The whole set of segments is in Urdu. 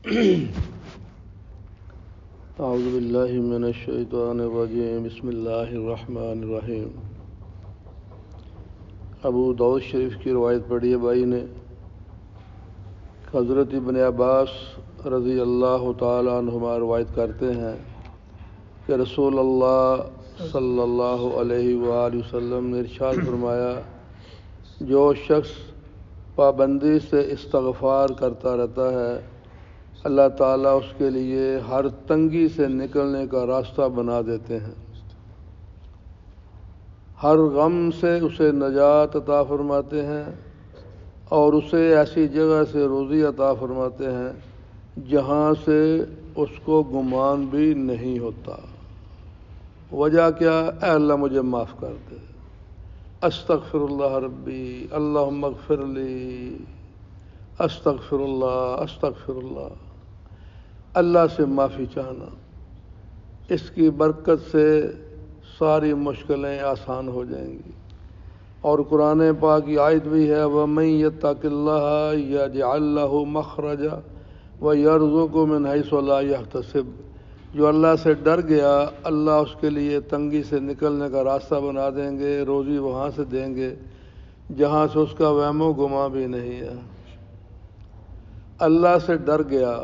اعوذ باللہ من الشیطان الرجیم بسم اللہ الرحمن الرحیم۔ ابو داؤد شریف کی روایت پڑھی ہے بھائی نے۔ حضرت ابن عباس رضی اللہ تعالی عنہما روایت کرتے ہیں کہ رسول اللہ صلی اللہ علیہ وآلہ وسلم نے ارشاد فرمایا، جو شخص پابندی سے استغفار کرتا رہتا ہے اللہ تعالیٰ اس کے لیے ہر تنگی سے نکلنے کا راستہ بنا دیتے ہیں، ہر غم سے اسے نجات عطا فرماتے ہیں اور اسے ایسی جگہ سے روزی عطا فرماتے ہیں جہاں سے اس کو گمان بھی نہیں ہوتا۔ وجہ کیا؟ اے اللہ مجھے معاف کر دے، استغفر اللہ ربی اللہم اغفر لی، استغفر اللہ استغفر اللہ۔ اللہ سے معافی چاہنا، اس کی برکت سے ساری مشکلیں آسان ہو جائیں گی۔ اور قرآن پاک کی آیت بھی ہے، وَمَن يَتَّقِ اللَّهَ يَجْعَل لَّهُ مَخْرَجًا وَيَرْزُقْهُ مِنْ حَيْثُ لَا يَحْتَسِبُ۔ جو اللہ سے ڈر گیا اللہ اس کے لیے تنگی سے نکلنے کا راستہ بنا دیں گے، روزی وہاں سے دیں گے جہاں سے اس کا وہم و گمان بھی نہیں ہے۔ اللہ سے ڈر گیا،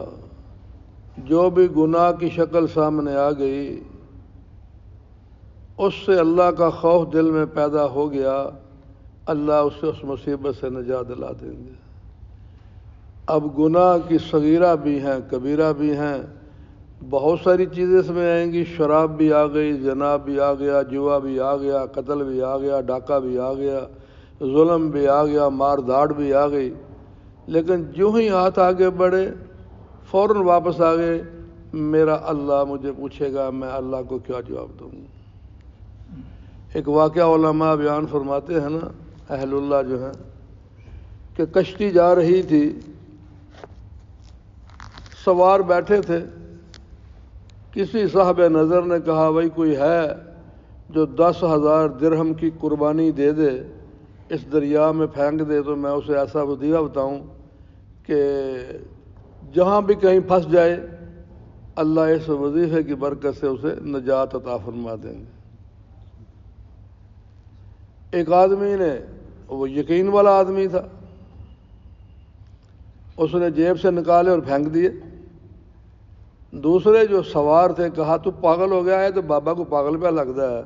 جو بھی گناہ کی شکل سامنے آ گئی اس سے اللہ کا خوف دل میں پیدا ہو گیا، اللہ اسے اس مصیبت سے نجات دلا دیں گے۔ اب گناہ کی صغیرہ بھی ہیں کبیرہ بھی ہیں، بہت ساری چیزیں اس میں آئیں گی، شراب بھی آ گئی، زنا بھی آ گیا، جوا بھی آ گیا، قتل بھی آ گیا، ڈاکہ بھی آ گیا، ظلم بھی آ گیا، مار دھاڑ بھی آ گئی، لیکن جو ہی ہاتھ آگے بڑھے فوراً واپس آ گئے، میرا اللہ مجھے پوچھے گا میں اللہ کو کیا جواب دوں گا۔ ایک واقعہ علماء بیان فرماتے ہیں نا، اہل اللہ جو ہیں، کہ کشتی جا رہی تھی، سوار بیٹھے تھے، کسی صاحب نظر نے کہا بھائی کوئی ہے جو 10,000 درہم کی قربانی دے دے، اس دریا میں پھینک دے تو میں اسے ایسا وظیفہ بتاؤں کہ جہاں بھی کہیں پھنس جائے اللہ اس وظیفے کی برکت سے اسے نجات عطا فرما دیں گے۔ ایک آدمی نے، وہ یقین والا آدمی تھا، اس نے جیب سے نکالے اور پھینک دیے۔ دوسرے جو سوار تھے کہا تو پاگل ہو گیا ہے، تو بابا کو پاگل پہ لگتا ہے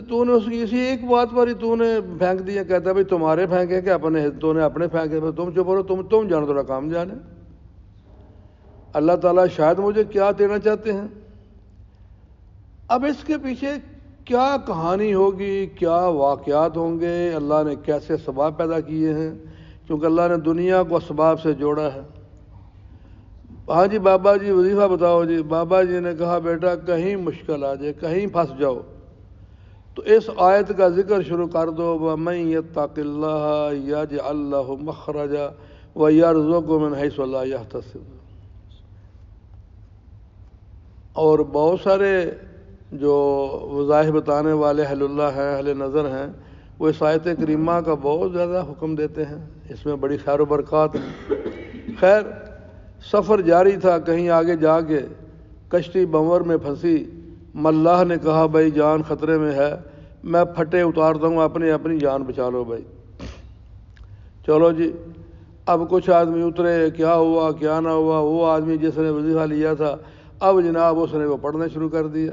تو نے اس کی اسی ایک بات پر ہی تو نے پھینک دیا۔ کہتا ہے بھائی تمہارے پھینکے کہ اپنے، تو نے اپنے پھینکے، تم چپ رہو، تم جانو، تھوڑا کام جانے۔ اللہ تعالیٰ شاید مجھے کیا دینا چاہتے ہیں۔ اب اس کے پیچھے کیا کہانی ہوگی، کیا واقعات ہوں گے، اللہ نے کیسے اسباب پیدا کیے ہیں، کیونکہ اللہ نے دنیا کو اسباب سے جوڑا ہے۔ ہاں جی بابا جی وظیفہ بتاؤ جی، بابا جی نے کہا بیٹا کہیں مشکل آ جائے، کہیں پھنس جاؤ تو اس آیت کا ذکر شروع کر دو، وَمَن يَتَّقِ اللَّهَ يَجْعَل لَّهُ مَخْرَجًا وَيَرْزُقْهُ مِنْ حَيْثُ لَا يَحْتَسِبُ۔ اور بہت سارے جو وظائف بتانے والے اہل اللہ ہیں، اہل نظر ہیں، وہ اس آیت کریمہ کا بہت زیادہ حکم دیتے ہیں، اس میں بڑی خیر و برکات ہیں۔ خیر سفر جاری تھا، کہیں آگے جا کے کشتی بنور میں پھنسی، ملاح نے کہا بھائی جان خطرے میں ہے، میں پھٹے اتار دوں گا، اپنی جان بچا لو بھائی۔ چلو جی، اب کچھ آدمی اترے، کیا ہوا کیا نہ ہوا، وہ آدمی جس نے وظیفہ لیا تھا اب جناب اس نے وہ پڑھنا شروع کر دیا۔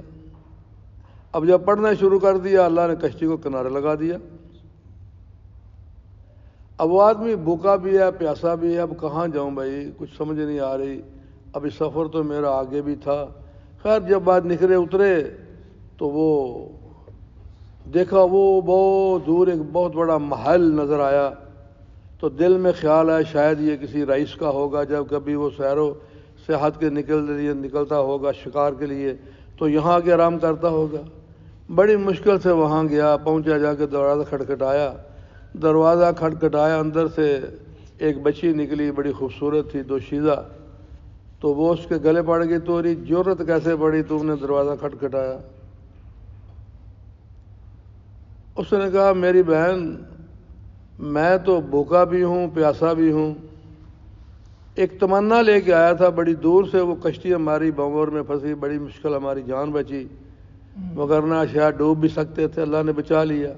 اب جب پڑھنا شروع کر دیا اللہ نے کشتی کو کنارے لگا دیا۔ اب وہ آدمی بھوکا بھی ہے پیاسا بھی ہے، اب کہاں جاؤں بھائی، کچھ سمجھ نہیں آ رہی، ابھی سفر تو میرا آگے بھی تھا۔ خیر جب بعد نکلے اترے تو وہ دیکھا، وہ بہت دور ایک بہت بڑا محل نظر آیا، تو دل میں خیال آیا شاید یہ کسی رئیس کا ہوگا، جب کبھی وہ سیر و سیاحت کے نکلتا ہوگا شکار کے لیے تو یہاں کے آرام کرتا ہوگا۔ بڑی مشکل سے وہاں گیا، پہنچا، جا کے دروازہ کھٹکھٹایا، دروازہ کھٹکھٹایا، اندر سے ایک بچی نکلی، بڑی خوبصورت تھی، دوشیزہ، تو وہ اس کے گلے پڑ گئی، تو جرت کیسے پڑی تم نے دروازہ کھٹکھٹایا؟ اس نے کہا میری بہن میں تو بھوکا بھی ہوں پیاسا بھی ہوں، ایک تمنا لے کے آیا تھا بڑی دور سے، وہ کشتی ہماری بنگور میں پھنسی، بڑی مشکل ہماری جان بچی، وگرنہ شاید ڈوب بھی سکتے تھے، اللہ نے بچا لیا۔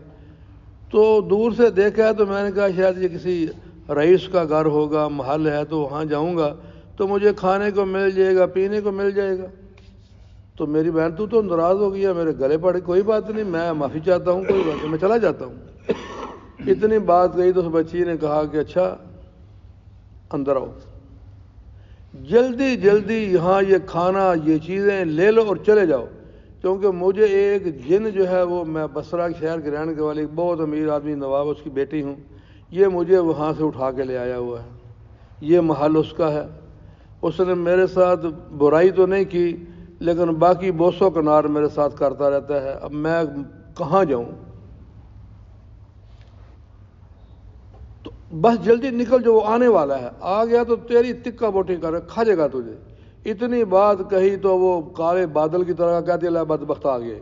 تو دور سے دیکھا تو میں نے کہا شاید یہ کسی رئیس کا گھر ہوگا، محل ہے، تو وہاں جاؤں گا تو مجھے کھانے کو مل جائے گا، پینے کو مل جائے گا۔ تو میری بہن تو ناراض ہو گیا، میرے گلے پڑے، کوئی بات نہیں، میں معافی چاہتا ہوں، کوئی بات نہیں، میں چلا جاتا ہوں۔ اتنی بات کہی تو اس بچی نے کہا کہ اچھا اندر آؤ، جلدی جلدی یہاں یہ کھانا یہ چیزیں لے لو اور چلے جاؤ، کیونکہ مجھے ایک جن جو ہے، وہ میں بصرہ شہر کے رہنے والی بہت امیر آدمی نواب اس کی بیٹی ہوں، یہ مجھے وہاں سے اٹھا کے لے آیا ہوا ہے، یہ محل اس کا ہے۔ اس نے میرے ساتھ برائی تو نہیں کی، لیکن باقی بوسو کنار میرے ساتھ کرتا رہتا ہے، اب میں کہاں جاؤں؟ تو بس جلدی نکل جو، وہ آنے والا ہے، آ گیا تو تیری تکا بوٹی کر کھا جائے گا تجھے۔ اتنی بات کہی تو وہ کالے بادل کی طرح کہتے اللہ بدبخت آ گئے،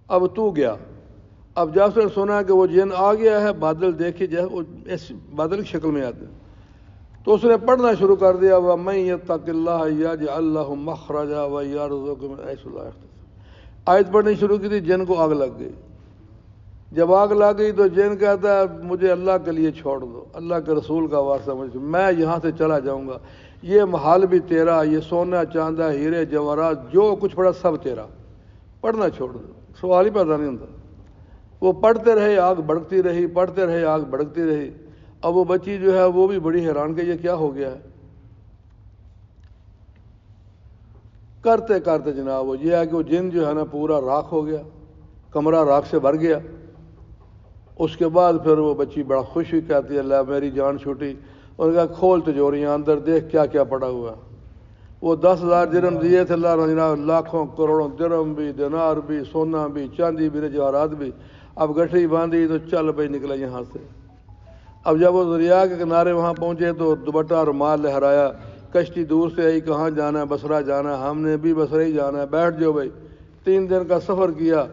اب تو گیا۔ اب جب سے سنا کہ وہ جن آ گیا ہے، بادل دیکھے جائے وہ اس بادل کی شکل میں آتے ہیں، تو اس نے پڑھنا شروع کر دیا، وَمَن يَتَّقِ اللَّهَ يَجْعَل لَّهُ مَخْرَجًا وَيَرْزُقْهُ مِنْ حَيْثُ لَا يَحْتَسِبُ۔ آیت پڑھنی شروع کی تھی، جن کو آگ لگ گئی۔ جب آگ لگ گئی تو جن کہتا ہے مجھے اللہ کے لیے چھوڑ دو، اللہ کے رسول کا واسطہ مجھے، میں یہاں سے چلا جاؤں گا، یہ محل بھی تیرا، یہ سونا چاندہ ہیرے جواہرات جو کچھ پڑا سب تیرا، پڑھنا چھوڑ دو۔ سوال ہی پیدا نہیں ہوتا۔ وہ پڑھتے رہے، آگ بھڑکتی رہی، پڑھتے رہے، آگ بھڑکتی رہی۔ اب وہ بچی جو ہے وہ بھی بڑی حیران کہ یہ کیا ہو گیا ہے۔ کرتے کرتے جناب وہ یہ ہے کہ وہ جن جو ہے نا پورا راکھ ہو گیا، کمرہ راکھ سے بھر گیا۔ اس کے بعد پھر وہ بچی بڑا خوش ہوئی، کہتی ہے اللہ میری جان چھوٹی، اور کہا کھول تجوریاں اندر دیکھ کیا کیا پڑا ہوا ہے۔ وہ 10,000 درہم دیے تھے اللہ نے جناب، لاکھوں کروڑوں درہم بھی، دینار بھی، سونا بھی، چاندی بھی، جواہرات بھی۔ اب گٹھڑی باندھی تو چل بھائی نکلا یہاں سے۔ اب جب وہ دریا کے کنارے وہاں پہنچے تو دوپٹہ رومال لہرایا، کشتی دور سے آئی، کہاں جانا ہے؟ بصرہ جانا ہے۔ ہم نے بھی بصرہ ہی جانا ہے، بیٹھ جاؤ بھائی۔ 3 دن کا سفر کیا۔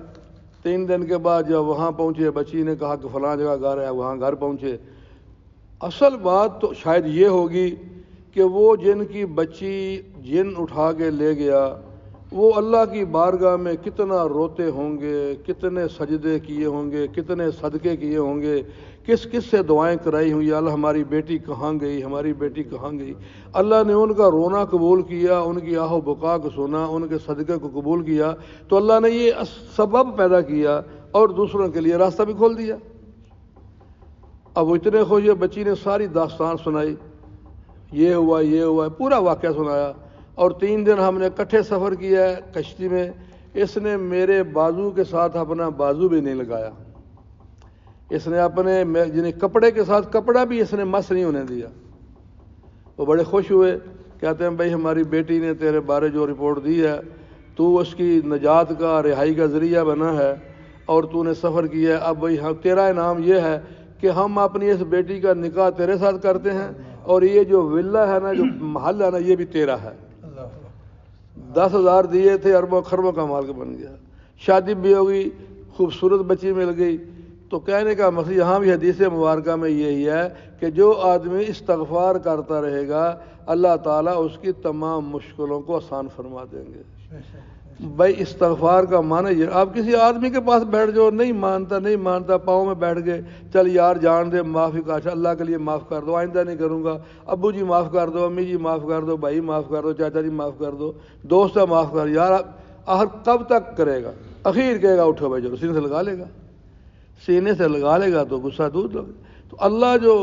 3 دن کے بعد جب وہاں پہنچے، بچی نے کہا کہ فلاں جگہ گھر ہے، وہاں گھر پہنچے۔ اصل بات تو شاید یہ ہوگی کہ وہ جن کی بچی جن اٹھا کے لے گیا، وہ اللہ کی بارگاہ میں کتنا روتے ہوں گے، کتنے سجدے کیے ہوں گے، کتنے صدقے کیے ہوں گے، کس کس سے دعائیں کرائی ہوں، یا اللہ ہماری بیٹی کہاں گئی، ہماری بیٹی کہاں گئی۔ اللہ نے ان کا رونا قبول کیا، ان کی آہ و بکا کو سنا، ان کے صدقے کو قبول کیا، تو اللہ نے یہ سبب پیدا کیا اور دوسروں کے لیے راستہ بھی کھول دیا۔ اب وہ اتنے خوش ہوئے، بچی نے ساری داستان سنائی، یہ ہوا یہ ہوا، پورا واقعہ سنایا۔ اور 3 دن ہم نے اکٹھے سفر کیا ہے کشتی میں۔ اس نے میرے بازو کے ساتھ اپنا بازو بھی نہیں لگایا، اس نے اپنے یعنی کپڑے کے ساتھ کپڑا بھی اس نے مس نہیں ہونے دیا۔ وہ بڑے خوش ہوئے، کہتے ہیں بھائی ہماری بیٹی نے تیرے بارے جو رپورٹ دی ہے، تو اس کی نجات کا، رہائی کا ذریعہ بنا ہے اور تو نے سفر کیا ہے، اب بھائی تیرا انعام یہ ہے کہ ہم اپنی اس بیٹی کا نکاح تیرے ساتھ کرتے ہیں، اور یہ جو ولا ہے نا، جو محل ہے نا، یہ بھی تیرا ہے۔ 10,000 دیے تھے، اربوں خربوں کا مال بن گیا، شادی بھی ہو گئی، خوبصورت بچی مل گئی۔ تو کہنے کا مقصد یہاں بھی حدیث مبارکہ میں یہی ہے کہ جو آدمی استغفار کرتا رہے گا، اللہ تعالیٰ اس کی تمام مشکلوں کو آسان فرما دیں گے۔ بھائی استغفار کا معنی یہ، آپ کسی آدمی کے پاس بیٹھ جاؤ، نہیں مانتا، پاؤں میں بیٹھ گئے، چل یار جان دے، معافی کا، اللہ کے لیے معاف کر دو، آئندہ نہیں کروں گا، ابو جی معاف کر دو، امی جی معاف کر دو، بھائی معاف کر دو، چاچا جی معاف کر دو، دوست معاف کر، یار آخر کب تک کرے گا؟ اخیر کہے گا اٹھو بھائی، جو سینے سے لگا لے گا، سینے سے لگا لے گا تو غصہ دور لگے۔ تو اللہ جو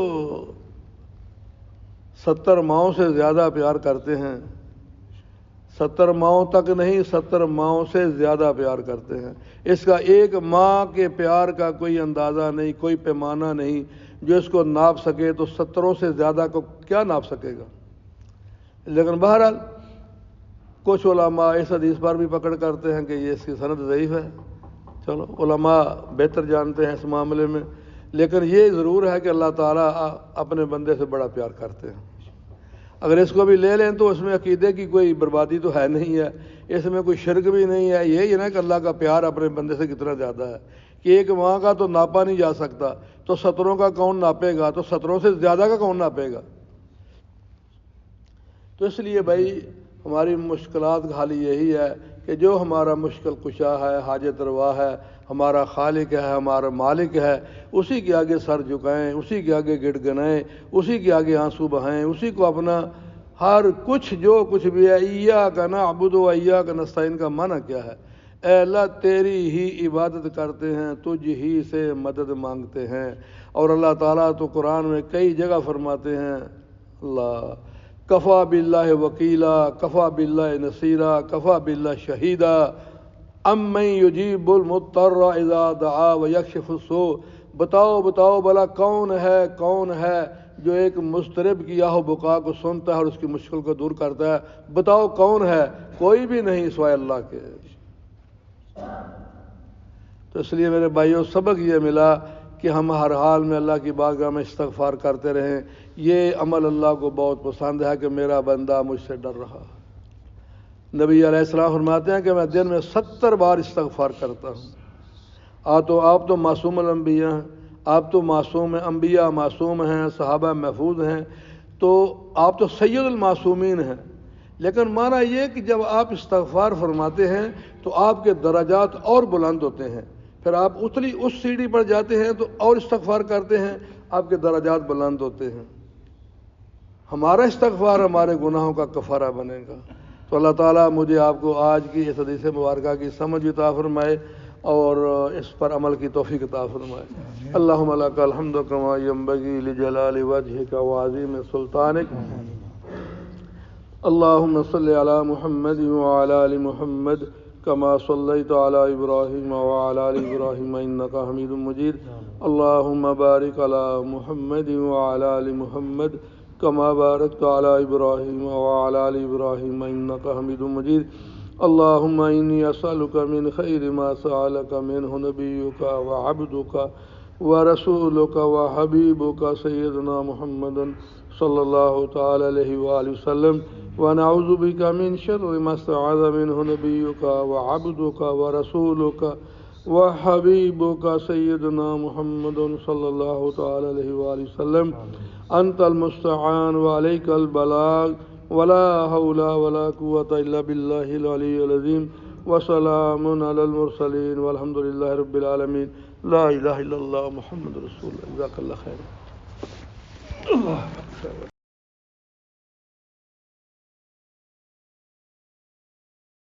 70 ماؤں سے زیادہ پیار کرتے ہیں، 70 ماؤں تک نہیں، 70 ماؤں سے زیادہ پیار کرتے ہیں۔ اس کا ایک ماں کے پیار کا کوئی اندازہ نہیں، کوئی پیمانہ نہیں جو اس کو ناپ سکے، تو 70 سے زیادہ کو کیا ناپ سکے گا؟ لیکن بہرحال کچھ علماء اس حدیث پر بھی پکڑ کرتے ہیں کہ یہ اس کی سند ضعیف ہے۔ چلو علماء بہتر جانتے ہیں اس معاملے میں، لیکن یہ ضرور ہے کہ اللہ تعالیٰ اپنے بندے سے بڑا پیار کرتے ہیں۔ اگر اس کو بھی لے لیں تو اس میں عقیدے کی کوئی بربادی تو ہے نہیں ہے، اس میں کوئی شرک بھی نہیں ہے۔ یہی ہے نا کہ اللہ کا پیار اپنے بندے سے کتنا زیادہ ہے کہ ایک ماں کا تو ناپا نہیں جا سکتا، تو 17 کا کون ناپے گا؟ تو 17 سے زیادہ کا کون ناپے گا؟ تو اس لیے بھائی ہماری مشکلات کا حل یہی ہے کہ جو ہمارا مشکل کشا ہے، حاجت روا ہے، ہمارا خالق ہے، ہمارا مالک ہے، اسی کے آگے سر جھکائیں، اسی کے آگے گڑ گنائیں، اسی کے آگے آنسو بہائیں، اسی کو اپنا ہر کچھ جو کچھ بھی ہے۔ ایاک نعبد و ایاک نستعین کا معنی کیا ہے؟ اے اللہ تیری ہی عبادت کرتے ہیں، تجھ ہی سے مدد مانگتے ہیں۔ اور اللہ تعالیٰ تو قرآن میں کئی جگہ فرماتے ہیں، اللہ کفا باللہ وکیلا، کفا باللہ نصیرا، کفا باللہ شہیدا، امن یجیب المضطر اذا دعا ویکشف السوء۔ بتاؤ بھلا کون ہے جو ایک مضطرب کی آہ و بکا کو سنتا ہے اور اس کی مشکل کو دور کرتا ہے؟ بتاؤ کون ہے؟ کوئی بھی نہیں سوائے اللہ کے۔ تو اس لیے میرے بھائیوں سبق یہ ملا کہ ہم ہر حال میں اللہ کی بارگاہ میں استغفار کرتے رہیں۔ یہ عمل اللہ کو بہت پسند ہے کہ میرا بندہ مجھ سے ڈر رہا۔ نبی علیہ السلام فرماتے ہیں کہ میں دن میں 70 بار استغفار کرتا ہوں۔ آپ تو معصوم الانبیاء ہیں، آپ تو معصوم ہیں، انبیاء معصوم ہیں، صحابہ محفوظ ہیں، تو آپ تو سید المعصومین ہیں۔ لیکن معنی یہ کہ جب آپ استغفار فرماتے ہیں تو آپ کے درجات اور بلند ہوتے ہیں، پھر آپ اتلی اس سیڑھی پر جاتے ہیں تو اور استغفار کرتے ہیں، آپ کے درجات بلند ہوتے ہیں۔ ہمارا استغفار ہمارے گناہوں کا کفارہ بنے گا۔ تو اللہ تعالیٰ مجھے آپ کو آج کی اس حدیث مبارکہ کی سمجھ عطا فرمائے اور اس پر عمل کی توفیق عطا فرمائے۔ اللہم لک الحمد کما ینبغی لجلال وجہک وعظیم سلطانک۔ اللہم صلی علی محمد وعلی آل محمد کما صلیت علی ابراہیم وعلی آل ابراہیم انک حمید مجید۔ اللہم بارک علی محمد وعلی آل محمد کما بارکت علی ابراہیم وعلی آل ابراہیم انک حمید مجید۔ اللہم انی اسألک من خیر ما سألک منہ نبیک وعبدک ورسولک وحبیبک سیدنا محمد صلی اللہ تعالی علیہ وآلہ وسلم، ونعوذ بک من شر ما استعاذ منہ نبیک وعبدک ورسولک وحبیبک سیدنا محمد صلی اللہ تعالی علیہ وآلہ وسلم۔ انت المستعان وعلیک البلاغ ولا حول ولا قوة الا باللہ العلی العظیم، وسلام علی المرسلین والحمد للہ رب العالمین۔ لا الہ الا اللہ محمد رسول اللہ۔ جزاک اللہ خیر۔